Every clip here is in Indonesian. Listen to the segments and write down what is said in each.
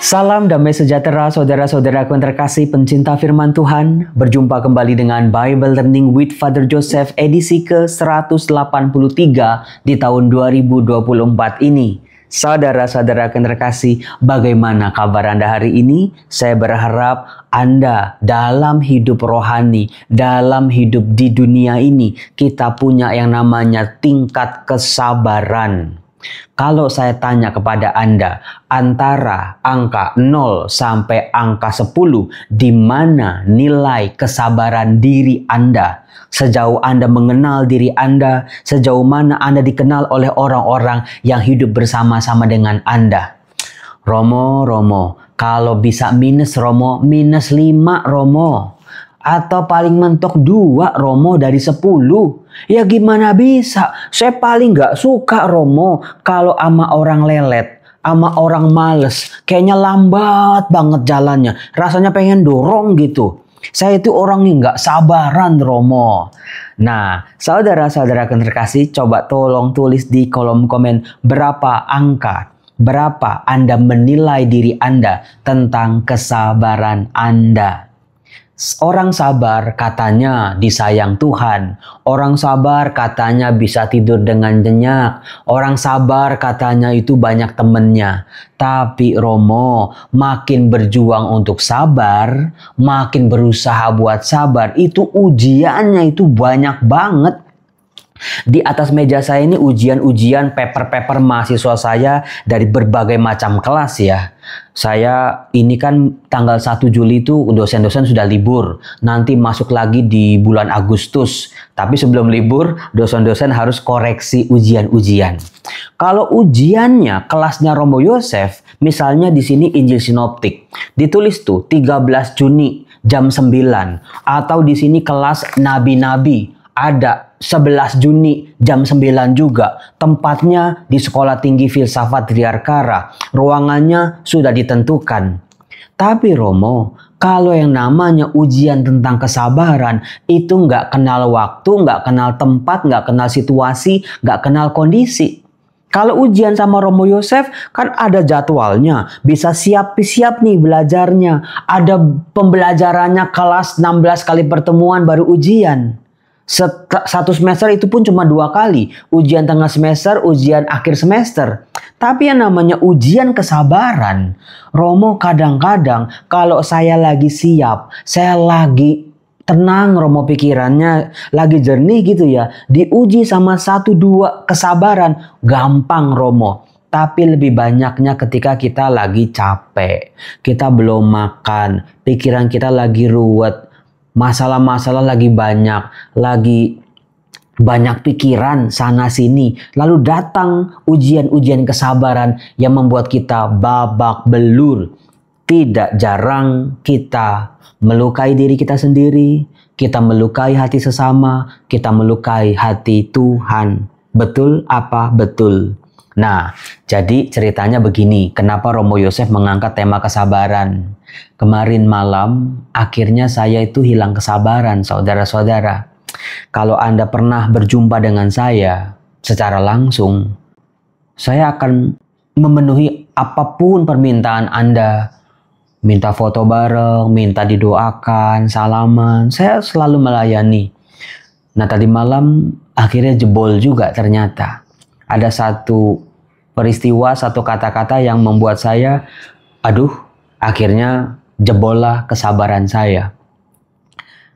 Salam damai sejahtera saudara-saudaraku yang terkasih pencinta firman Tuhan. Berjumpa kembali dengan Bible Learning with Father Joseph edisi ke-183 di tahun 2024 ini. Saudara-saudara yang terkasih, bagaimana kabar Anda hari ini? Saya berharap Anda dalam hidup rohani, dalam hidup di dunia ini, kita punya yang namanya tingkat kesabaran. Kalau saya tanya kepada Anda, antara angka 0 sampai angka 10, di mana nilai kesabaran diri Anda? Sejauh Anda mengenal diri Anda, sejauh mana Anda dikenal oleh orang-orang yang hidup bersama-sama dengan Anda? Romo, kalau bisa minus Romo, minus 5 Romo. Atau paling mentok 2 Romo dari 10. Ya gimana bisa? Saya paling gak suka Romo kalau sama orang lelet, sama orang males. Kayaknya lambat banget jalannya. Rasanya pengen dorong gitu. Saya itu orang yang gak sabaran Romo. Nah, saudara-saudara yang terkasih, coba tolong tulis di kolom komen berapa angka, berapa Anda menilai diri Anda tentang kesabaran Anda. Orang sabar katanya disayang Tuhan. Orang sabar katanya bisa tidur dengan nyenyak. Orang sabar katanya itu banyak temennya. Tapi Romo, makin berjuang untuk sabar, makin berusaha buat sabar, itu ujiannya itu banyak banget. Di atas meja saya ini ujian-ujian paper-paper mahasiswa saya dari berbagai macam kelas ya. Saya ini kan tanggal 1 Juli itu dosen-dosen sudah libur. Nanti masuk lagi di bulan Agustus. Tapi sebelum libur, dosen-dosen harus koreksi ujian-ujian. Kalau ujiannya kelasnya Romo Yosef, misalnya di sini Injil Sinoptik, ditulis tuh 13 Juni jam 9. Atau di sini kelas Nabi-Nabi, ada 11 Juni jam 9 juga. Tempatnya di Sekolah Tinggi Filsafat Triarkara. Ruangannya sudah ditentukan. Tapi Romo, kalau yang namanya ujian tentang kesabaran, itu nggak kenal waktu, nggak kenal tempat, nggak kenal situasi, nggak kenal kondisi. Kalau ujian sama Romo Yosef kan ada jadwalnya, bisa siap-siap nih belajarnya. Ada pembelajarannya kelas 16 kali pertemuan baru ujian. Satu semester itu pun cuma 2 kali. Ujian tengah semester, ujian akhir semester. Tapi yang namanya ujian kesabaran, Romo kadang-kadang kalau saya lagi siap, saya lagi tenang Romo pikirannya, lagi jernih gitu ya, diuji sama 1-2 kesabaran, gampang Romo. Tapi lebih banyaknya ketika kita lagi capek, kita belum makan, pikiran kita lagi ruwet, masalah-masalah lagi banyak pikiran sana sini. Lalu datang ujian-ujian kesabaran yang membuat kita babak belur. Tidak jarang kita melukai diri kita sendiri, kita melukai hati sesama, kita melukai hati Tuhan. Betul apa betul? Nah, jadi ceritanya begini, kenapa Romo Yosef mengangkat tema kesabaran. Kemarin malam, akhirnya saya itu hilang kesabaran, saudara-saudara. Kalau Anda pernah berjumpa dengan saya secara langsung, saya akan memenuhi apapun permintaan Anda. Minta foto bareng, minta didoakan, salaman, saya selalu melayani. Nah, tadi malam akhirnya jebol juga ternyata. Ada satu peristiwa, satu kata-kata yang membuat saya, akhirnya jebollah kesabaran saya.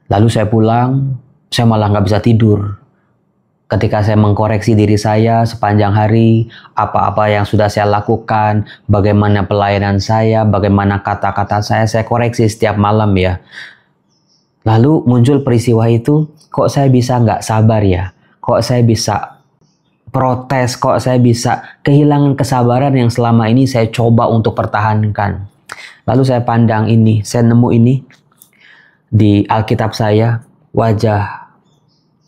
Lalu saya pulang, saya malah nggak bisa tidur. Ketika saya mengkoreksi diri saya sepanjang hari, apa-apa yang sudah saya lakukan, bagaimana pelayanan saya, bagaimana kata-kata saya koreksi setiap malam ya. Lalu muncul peristiwa itu, kok saya bisa nggak sabar ya? Kok saya bisa protes, kok saya bisa kehilangan kesabaran yang selama ini saya coba untuk pertahankan. Lalu saya pandang ini, saya nemu ini di Alkitab saya, wajah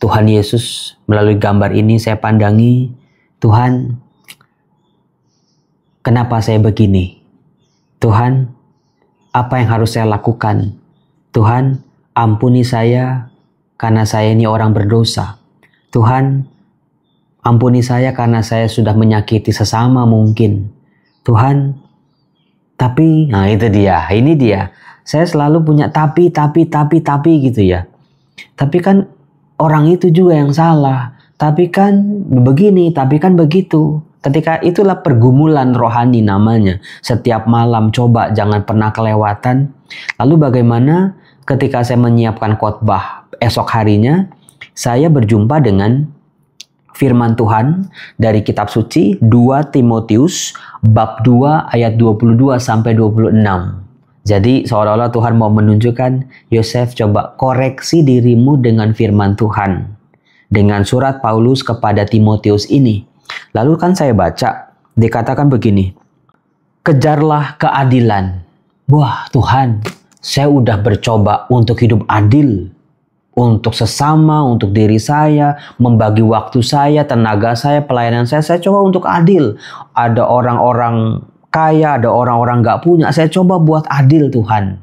Tuhan Yesus. Melalui gambar ini saya pandangi, Tuhan, kenapa saya begini? Tuhan, apa yang harus saya lakukan? Tuhan, ampuni saya karena saya ini orang berdosa. Tuhan, ampuni saya karena saya sudah menyakiti sesama mungkin. Tuhan, Tapi, nah itu dia, ini dia. Saya selalu punya tapi gitu ya. Tapi kan orang itu juga yang salah. Tapi kan begini, tapi kan begitu. Ketika itulah pergumulan rohani namanya. Setiap malam coba jangan pernah kelewatan. Lalu bagaimana ketika saya menyiapkan khotbah esok harinya, saya berjumpa dengan firman Tuhan dari kitab suci 2 Timotius bab 2 ayat 22 sampai 26. Jadi seolah-olah Tuhan mau menunjukkan, Yosef, coba koreksi dirimu dengan firman Tuhan. Dengan surat Paulus kepada Timotius ini. Lalu kan saya baca, dikatakan begini, kejarlah keadilan. Wah Tuhan, saya udah bercoba untuk hidup adil. Untuk sesama, untuk diri saya, membagi waktu saya, tenaga saya, pelayanan saya coba untuk adil. Ada orang-orang kaya, ada orang-orang gak punya, saya coba buat adil Tuhan.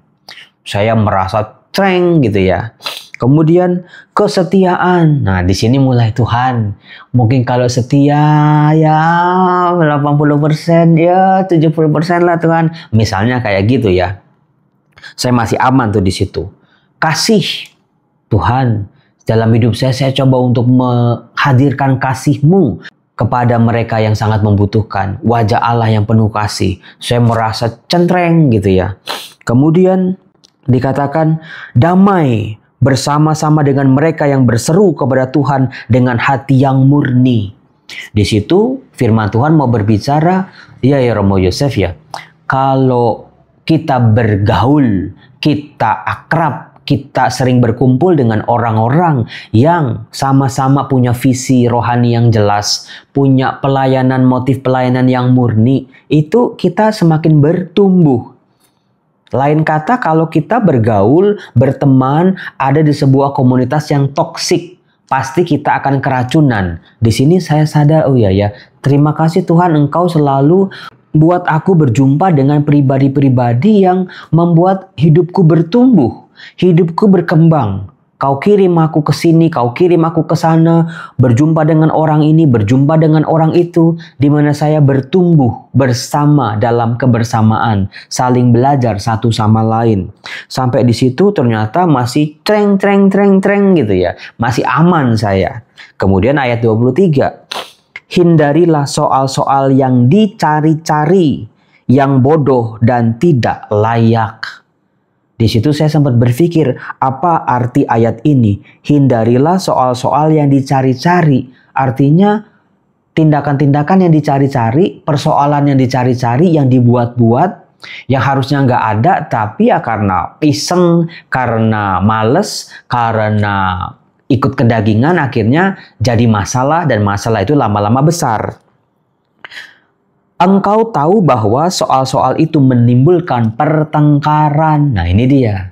Saya merasa streng gitu ya. Kemudian kesetiaan. Nah, di sini mulai Tuhan. Mungkin kalau setia ya 80% ya 70% lah Tuhan. Misalnya kayak gitu ya. Saya masih aman tuh di situ. Kasih. Tuhan, dalam hidup saya coba untuk menghadirkan kasih-Mu kepada mereka yang sangat membutuhkan. Wajah Allah yang penuh kasih. Saya merasa centreng gitu ya. Kemudian dikatakan damai bersama-sama dengan mereka yang berseru kepada Tuhan dengan hati yang murni. Di situ firman Tuhan mau berbicara, ya Romo Yosef ya. Kalau kita bergaul, kita akrab, kita sering berkumpul dengan orang-orang yang sama-sama punya visi rohani yang jelas, punya pelayanan, motif pelayanan yang murni, itu kita semakin bertumbuh. Lain kata, kalau kita bergaul, berteman, ada di sebuah komunitas yang toksik, pasti kita akan keracunan. Di sini saya sadar, oh ya, terima kasih Tuhan, Engkau selalu buat aku berjumpa dengan pribadi-pribadi yang membuat hidupku bertumbuh. Hidupku berkembang. Kau kirim aku ke sini, kau kirim aku ke sana, berjumpa dengan orang ini, berjumpa dengan orang itu, di mana saya bertumbuh bersama dalam kebersamaan, saling belajar satu sama lain. Sampai di situ ternyata masih treng gitu ya. Masih aman saya. Kemudian ayat 23. Hindarilah soal-soal yang dicari-cari, yang bodoh dan tidak layak. Di situ saya sempat berpikir, apa arti ayat ini? Hindarilah soal-soal yang dicari-cari. Artinya tindakan-tindakan yang dicari-cari, persoalan yang dicari-cari, yang dibuat-buat, yang harusnya nggak ada, tapi ya karena iseng, karena males, karena ikut kedagingan, akhirnya jadi masalah, dan masalah itu lama-lama besar. Engkau tahu bahwa soal-soal itu menimbulkan pertengkaran. Nah ini dia.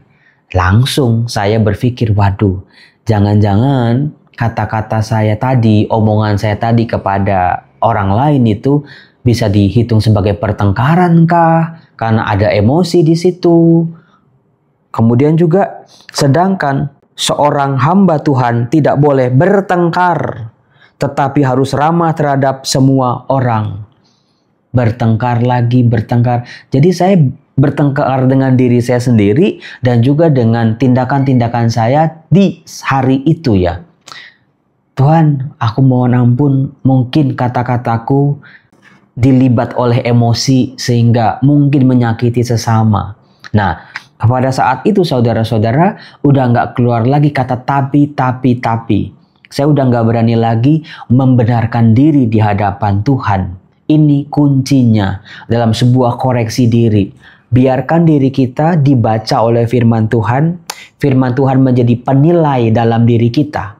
Langsung saya berpikir, waduh, jangan-jangan kata-kata saya tadi, omongan saya tadi kepada orang lain itu bisa dihitung sebagai pertengkaran kah? Karena ada emosi di situ. Kemudian juga, sedangkan seorang hamba Tuhan tidak boleh bertengkar, tetapi harus ramah terhadap semua orang. Bertengkar lagi, bertengkar. Jadi saya bertengkar dengan diri saya sendiri dan juga dengan tindakan-tindakan saya di hari itu ya. Tuhan, aku mohon ampun, mungkin kata-kataku dilibat oleh emosi sehingga mungkin menyakiti sesama. Nah, pada saat itu saudara-saudara udah nggak keluar lagi kata tapi. Saya udah nggak berani lagi membenarkan diri di hadapan Tuhan. Ini kuncinya dalam sebuah koreksi diri. Biarkan diri kita dibaca oleh firman Tuhan. Firman Tuhan menjadi penilai dalam diri kita.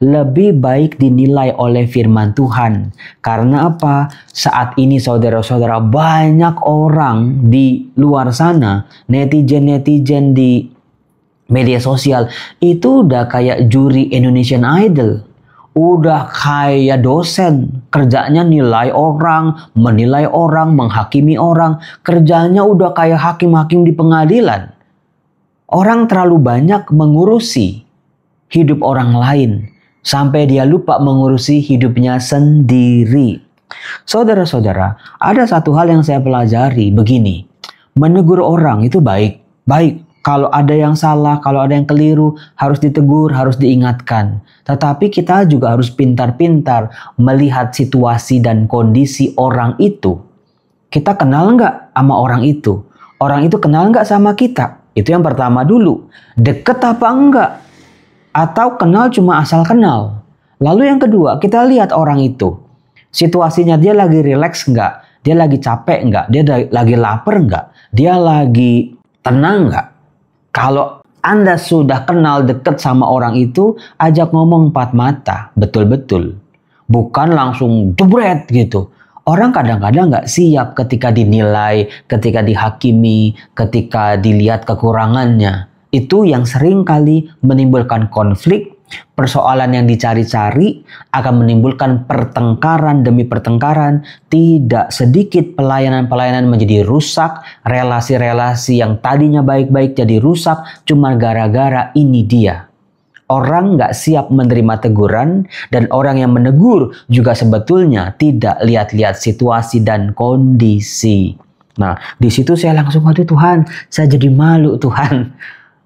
Lebih baik dinilai oleh firman Tuhan. Karena apa? Saat ini saudara-saudara, banyak orang di luar sana, netizen di media sosial, itu udah kayak juri Indonesian Idol. Udah kayak dosen, kerjanya nilai orang, menilai orang, menghakimi orang. Kerjanya udah kayak hakim-hakim di pengadilan. Orang terlalu banyak mengurusi hidup orang lain, sampai dia lupa mengurusi hidupnya sendiri. Saudara-saudara, ada satu hal yang saya pelajari begini. Menegur orang itu baik. Baik, kalau ada yang salah, kalau ada yang keliru, harus ditegur, harus diingatkan. Tetapi kita juga harus pintar-pintar melihat situasi dan kondisi orang itu. Kita kenal nggak sama orang itu? Orang itu kenal nggak sama kita? Itu yang pertama dulu. Deket apa enggak? Atau kenal cuma asal kenal? Lalu yang kedua, kita lihat orang itu. Situasinya dia lagi rileks nggak? Dia lagi capek nggak? Dia lagi lapar nggak? Dia lagi tenang nggak? Kalau Anda sudah kenal deket sama orang itu, ajak ngomong empat mata. Betul-betul. Bukan langsung jebret gitu. Orang kadang-kadang nggak siap ketika dinilai, ketika dihakimi, ketika dilihat kekurangannya. Itu yang sering kali menimbulkan konflik, persoalan yang dicari-cari akan menimbulkan pertengkaran demi pertengkaran. Tidak sedikit pelayanan-pelayanan menjadi rusak, relasi-relasi yang tadinya baik-baik jadi rusak cuma gara-gara ini dia. Orang nggak siap menerima teguran, dan orang yang menegur juga sebetulnya tidak lihat-lihat situasi dan kondisi. Nah, di situ saya langsung, waduh Tuhan, saya jadi malu Tuhan.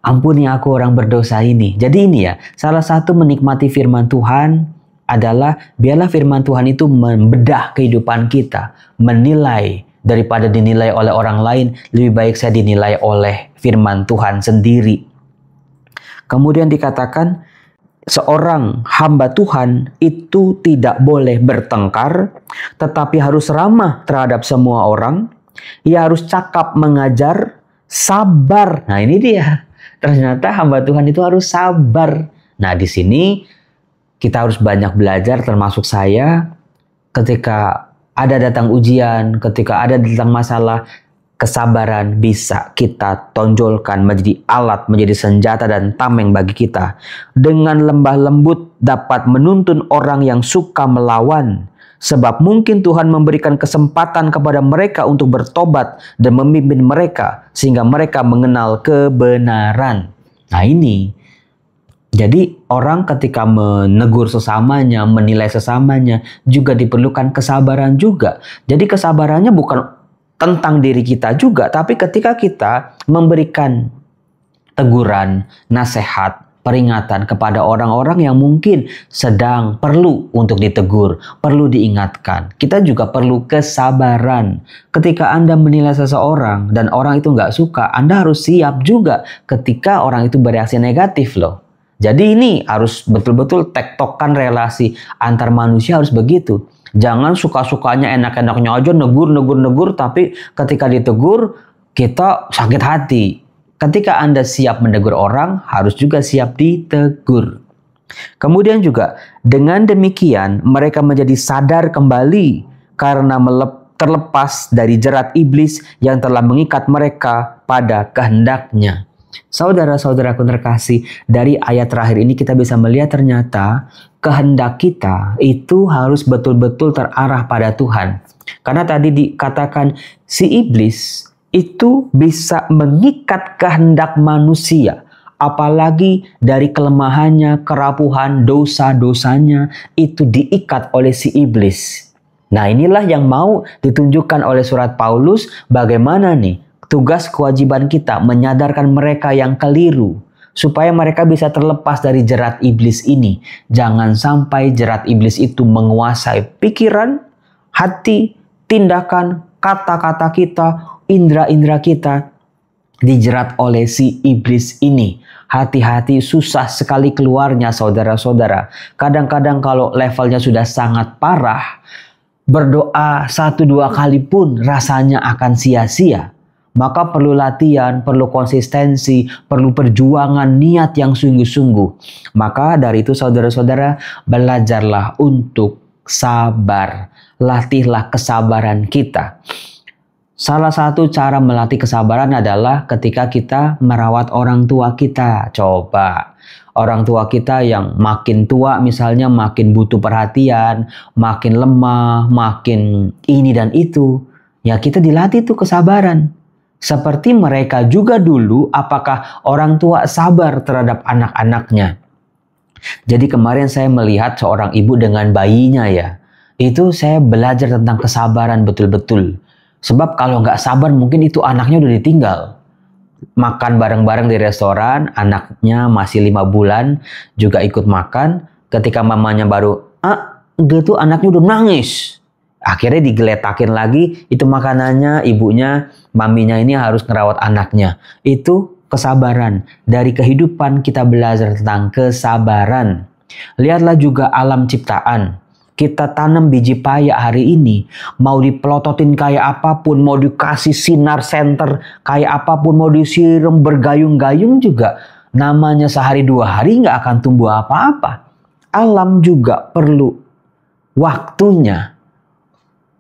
Ampuni aku orang berdosa ini. Jadi ini ya, salah satu menikmati firman Tuhan adalah biarlah firman Tuhan itu membedah kehidupan kita. Menilai daripada dinilai oleh orang lain, lebih baik saya dinilai oleh firman Tuhan sendiri. Kemudian dikatakan, seorang hamba Tuhan itu tidak boleh bertengkar, tetapi harus ramah terhadap semua orang. Ia harus cakap mengajar, sabar. Nah ini dia. Ternyata hamba Tuhan itu harus sabar. Nah di sini kita harus banyak belajar, termasuk saya, ketika ada datang ujian, ketika ada datang masalah, kesabaran bisa kita tonjolkan menjadi alat, menjadi senjata dan tameng bagi kita. Dengan lembah lembut dapat menuntun orang yang suka melawan. Sebab mungkin Tuhan memberikan kesempatan kepada mereka untuk bertobat dan memimpin mereka sehingga mereka mengenal kebenaran. Nah ini, jadi orang ketika menegur sesamanya, menilai sesamanya juga diperlukan kesabaran juga. Jadi kesabarannya bukan tentang diri kita juga, tapi ketika kita memberikan teguran, nasihat, peringatan kepada orang-orang yang mungkin sedang perlu untuk ditegur, perlu diingatkan. Kita juga perlu kesabaran. Ketika Anda menilai seseorang dan orang itu nggak suka, Anda harus siap juga ketika orang itu bereaksi negatif loh. Jadi ini harus betul-betul tektokan relasi antar manusia harus begitu. Jangan suka-sukanya enak-enaknya aja negur, tapi ketika ditegur kita sakit hati. Ketika Anda siap menegur orang, harus juga siap ditegur. Kemudian juga, dengan demikian mereka menjadi sadar kembali karena terlepas dari jerat iblis yang telah mengikat mereka pada kehendaknya. Saudara-saudaraku terkasih, dari ayat terakhir ini kita bisa melihat ternyata kehendak kita itu harus betul-betul terarah pada Tuhan. Karena tadi dikatakan si iblis itu bisa mengikat kehendak manusia. Apalagi dari kelemahannya, kerapuhan, dosa-dosanya itu diikat oleh si iblis. Nah inilah yang mau ditunjukkan oleh surat Paulus, bagaimana nih tugas kewajiban kita menyadarkan mereka yang keliru. Supaya mereka bisa terlepas dari jerat iblis ini. Jangan sampai jerat iblis itu menguasai pikiran, hati, tindakan, kata-kata kita, indera-indera kita dijerat oleh si iblis ini. Hati-hati, susah sekali keluarnya saudara-saudara. Kadang-kadang kalau levelnya sudah sangat parah, berdoa 1-2 kali pun rasanya akan sia-sia. Maka perlu latihan, perlu konsistensi, perlu perjuangan niat yang sungguh-sungguh. Maka dari itu saudara-saudara, belajarlah untuk sabar. Latihlah kesabaran kita. Salah satu cara melatih kesabaran adalah ketika kita merawat orang tua kita. Coba, orang tua kita yang makin tua misalnya makin butuh perhatian, makin lemah, makin ini dan itu. Ya kita dilatih tuh kesabaran. Seperti mereka juga dulu, apakah orang tua sabar terhadap anak-anaknya? Jadi kemarin saya melihat seorang ibu dengan bayinya ya. Itu saya belajar tentang kesabaran betul-betul. Sebab kalau nggak sabar mungkin itu anaknya udah ditinggal. Makan bareng-bareng di restoran, anaknya masih 5 bulan juga ikut makan. Ketika mamanya baru, gitu anaknya udah nangis. Akhirnya digeletakin lagi itu makanannya, ibunya, maminya ini harus ngerawat anaknya. Itu kesabaran. Dari kehidupan kita belajar tentang kesabaran. Lihatlah juga alam ciptaan. Kita tanam biji paya hari ini, mau dipelototin kayak apapun, mau dikasih sinar senter kayak apapun, mau disiram bergayung-gayung juga, namanya sehari 2 hari nggak akan tumbuh apa-apa. Alam juga perlu waktunya.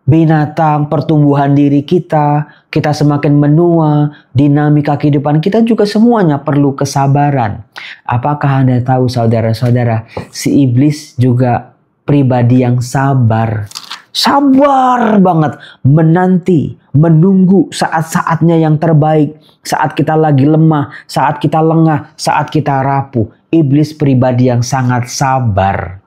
Binatang, pertumbuhan diri kita semakin menua, dinamika kehidupan kita juga semuanya perlu kesabaran. Apakah Anda tahu saudara-saudara, si iblis juga pribadi yang sabar. Sabar banget menanti, menunggu saat-saatnya yang terbaik. Saat kita lagi lemah, saat kita lengah, saat kita rapuh. Iblis pribadi yang sangat sabar.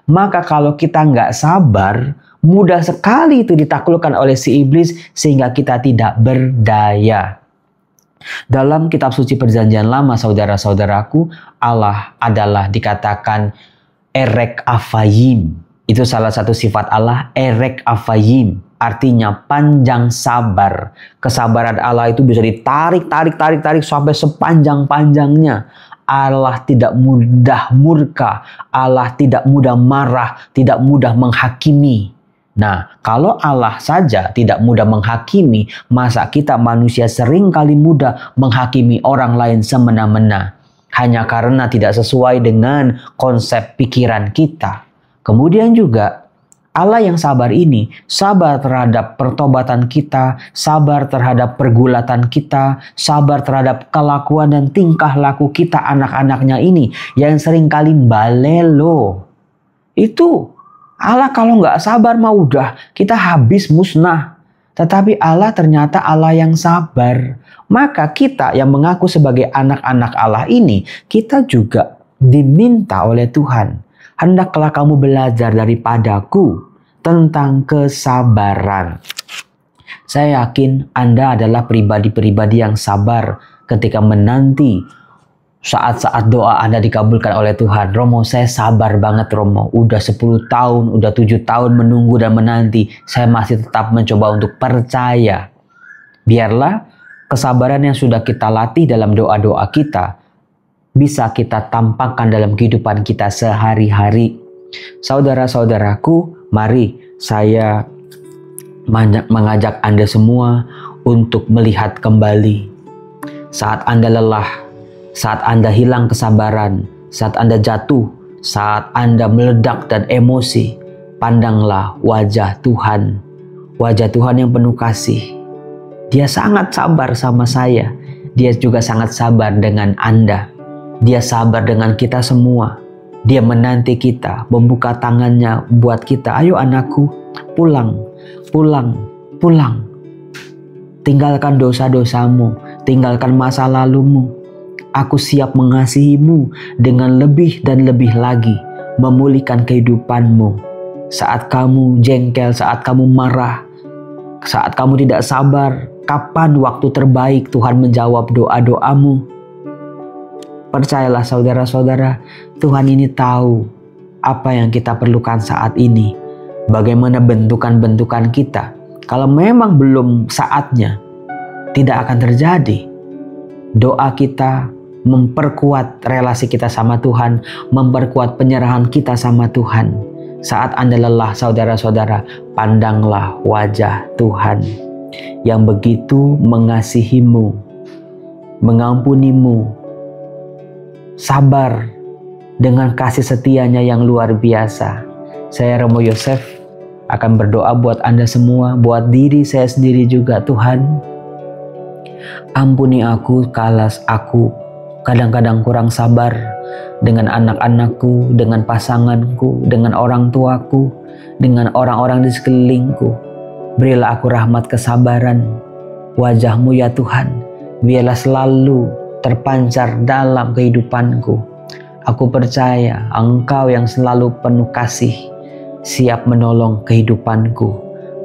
Maka kalau kita nggak sabar, mudah sekali itu ditaklukkan oleh si iblis sehingga kita tidak berdaya. Dalam kitab suci perjanjian lama saudara-saudaraku, Allah adalah dikatakan Erek Afayim. Itu salah satu sifat Allah, Erek Afayim. Artinya panjang sabar. Kesabaran Allah itu bisa ditarik sampai sepanjang-panjangnya. Allah tidak mudah murka. Allah tidak mudah marah. Tidak mudah menghakimi. Nah, kalau Allah saja tidak mudah menghakimi, masa kita manusia sering kali mudah menghakimi orang lain semena-mena. Hanya karena tidak sesuai dengan konsep pikiran kita. Kemudian juga Allah yang sabar ini sabar terhadap pertobatan kita, sabar terhadap pergulatan kita, sabar terhadap kelakuan dan tingkah laku kita anak-anaknya ini yang seringkali balelo. Itu Allah kalau nggak sabar mah udah kita habis musnah. Tetapi Allah ternyata Allah yang sabar. Maka kita yang mengaku sebagai anak-anak Allah ini, kita juga diminta oleh Tuhan. Hendaklah kamu belajar daripadaku tentang kesabaran. Saya yakin Anda adalah pribadi-pribadi yang sabar ketika menanti saat-saat doa Anda dikabulkan oleh Tuhan. Romo, saya sabar banget Romo. Udah 10 tahun, udah 7 tahun menunggu dan menanti. Saya masih tetap mencoba untuk percaya. Biarlah kesabaran yang sudah kita latih dalam doa-doa kita bisa kita tampakkan dalam kehidupan kita sehari-hari. Saudara-saudaraku, mari saya mengajak Anda semua untuk melihat kembali. Saat Anda lelah, saat Anda hilang kesabaran, saat Anda jatuh, saat Anda meledak dan emosi, pandanglah wajah Tuhan. Wajah Tuhan yang penuh kasih. Dia sangat sabar sama saya. Dia juga sangat sabar dengan Anda. Dia sabar dengan kita semua. Dia menanti kita, membuka tangannya buat kita. Ayo anakku, pulang, pulang, pulang. Tinggalkan dosa-dosamu, tinggalkan masa lalumu. Aku siap mengasihimu dengan lebih dan lebih lagi, memulihkan kehidupanmu. Saat kamu jengkel, saat kamu marah, saat kamu tidak sabar, kapan waktu terbaik Tuhan menjawab doa-doamu? Percayalah saudara-saudara, Tuhan ini tahu apa yang kita perlukan saat ini. Bagaimana bentukan-bentukan kita. Kalau memang belum saatnya, tidak akan terjadi. Doa kita memperkuat relasi kita sama Tuhan, memperkuat penyerahan kita sama Tuhan. Saat Anda lelah saudara-saudara, pandanglah wajah Tuhan yang begitu mengasihimu, mengampunimu, sabar dengan kasih setianya yang luar biasa. Saya Romo Yosef akan berdoa buat Anda semua, buat diri saya sendiri juga. Tuhan, ampuni aku kalau aku kadang-kadang kurang sabar dengan anak-anakku, dengan pasanganku, dengan orang tuaku, dengan orang-orang di sekelilingku. Berilah aku rahmat kesabaran. Wajah-Mu ya Tuhan, biarlah selalu terpancar dalam kehidupanku. Aku percaya Engkau yang selalu penuh kasih, siap menolong kehidupanku.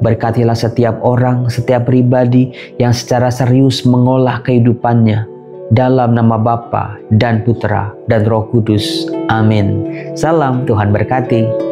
Berkatilah setiap orang, setiap pribadi yang secara serius mengolah kehidupannya. Dalam nama Bapa dan Putra dan Roh Kudus. Amin. Salam, Tuhan berkati.